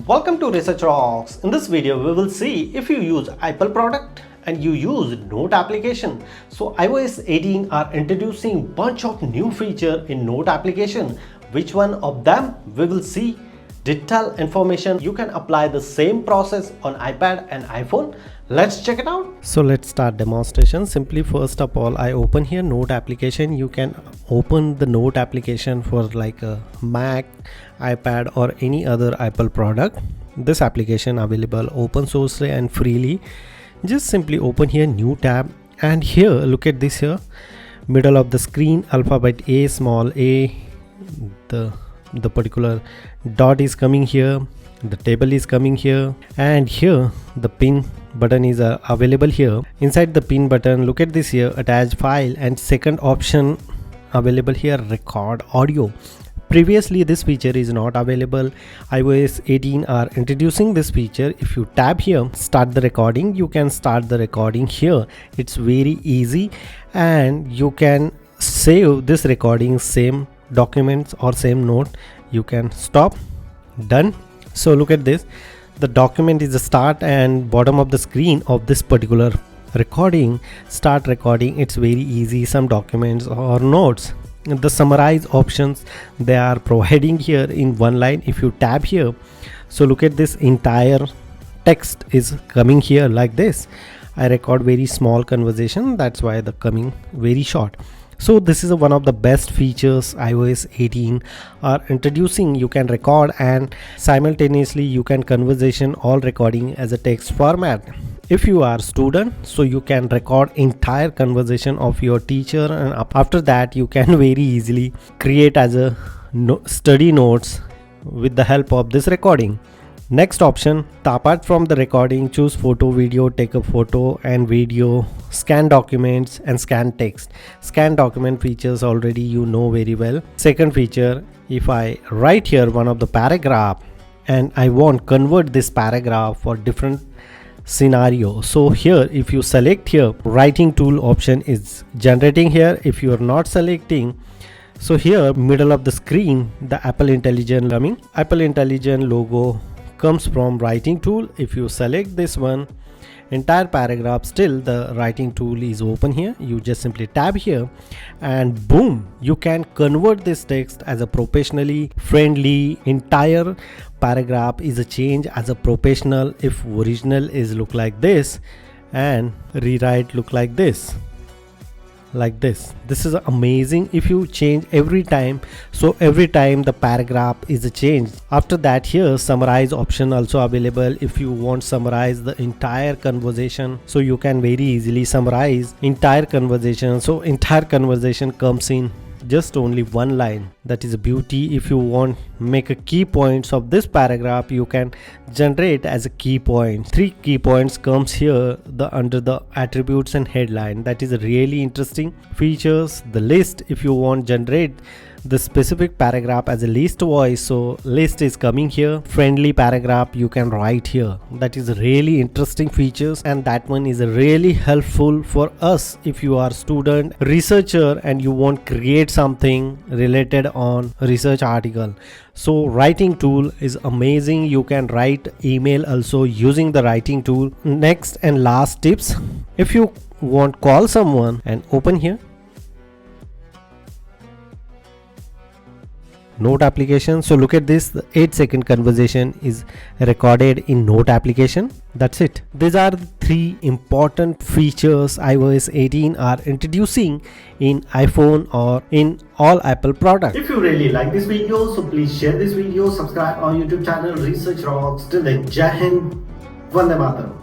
Welcome to Research Rocks. In this video, we will see if you use Apple product and you use Note application. So iOS 18 are introducing bunch of new feature in Note application. Which one of them we will see detailed information. You can apply the same process on iPad and iPhone. Let's check it out. So let's start demonstration. Simply first of all, I open here Note application. You can open the Note application for like a Mac, iPad or any other Apple product. This application available open sourcely and freely. Just simply open here new tab, and here look at this here, middle of the screen, alphabet A, small a, the particular dot is coming here, the table is coming here, and here the pin button is available here. Inside the pin button, look at this here, attach file, and second option available here, record audio. Previously this feature is not available. iOS 18 are introducing this feature. If you tap here, start the recording, you can start the recording here. It's very easy, and you can save this recording, same documents or same note. You can stop, done. So look at this, the document is the start and bottom of the screen of this particular recording. Start recording, it's very easy. Some documents or notes, the summarize options they are providing here in one line. If you tab here, so look at this, entire text is coming here like this. I record very small conversation, that's why the coming very short. So this is one of the best features iOS 18 are introducing. You can record and simultaneously you can conversation all recording as a text format. If you are student, so you can record entire conversation of your teacher, and after that you can very easily create as a study notes with the help of this recording. Next option, apart from the recording, choose photo, video, take a photo and video, scan documents and scan text. Scan document features already you know very well. Second feature, if I write here one of the paragraph and I want convert this paragraph for different scenario, so here if you select here, writing tool option is generating here. If you are not selecting, so here middle of the screen, the Apple Intelligent coming, Apple Intelligent logo comes from writing tool. If you select this one, entire paragraph, still the writing tool is open here. You just simply tab here and boom, you can convert this text as a professionally friendly. Entire paragraph is a change as a professional. If original is look like this and rewrite look like this, this is amazing. If you change every time, so every time the paragraph is a change. After that, here summarize option also available. If you want summarize the entire conversation, so you can very easily summarize entire conversation. So entire conversation comes in just only one line. That is a beauty. If you want make a key points of this paragraph, you can generate as a key point. 3 key points comes here under the attributes and headline. That is a really interesting features. The list, if you want generate the specific paragraph as a list voice, so list is coming here. Friendly paragraph you can write here. That is really interesting features, and that one is really helpful for us if you are student researcher and you want create something related on research article. So writing tool is amazing. You can write email also using the writing tool. Next and last tips, if you want call someone and open here Note application, so look at this, the 8-second conversation is recorded in Note application. That's it. These are the 3 important features iOS 18 are introducing in iPhone or in all Apple products. If you really like this video, so please share this video, subscribe our YouTube channel Research Rocks. Till then, Jai Hind, Vande Mataram.